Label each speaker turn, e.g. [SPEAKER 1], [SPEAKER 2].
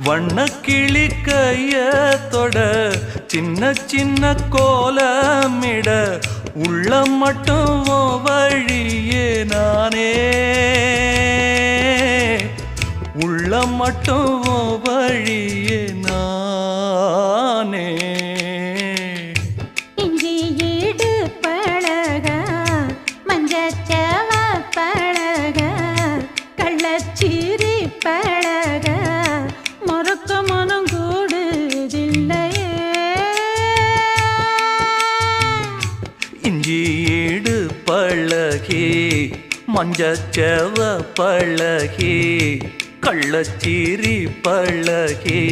[SPEAKER 1] வண்ணக்கிளி கையத்தொட சின்ன சின்ன கோலமிட உள்ளம் மட்டும் வழியே நானே உள்ளம் மட்டும் வழியே நானே
[SPEAKER 2] இஞ்சி ஈடு பழக மஞ்சச்சவ பழக கள்ளச்சீரி பழக மொறுக்க மனம் கூடுதில்லையே
[SPEAKER 1] இஞ்சி ஈடு பழகி மஞ்சச்சவ பழகி கள்ளச்சீரி பழகி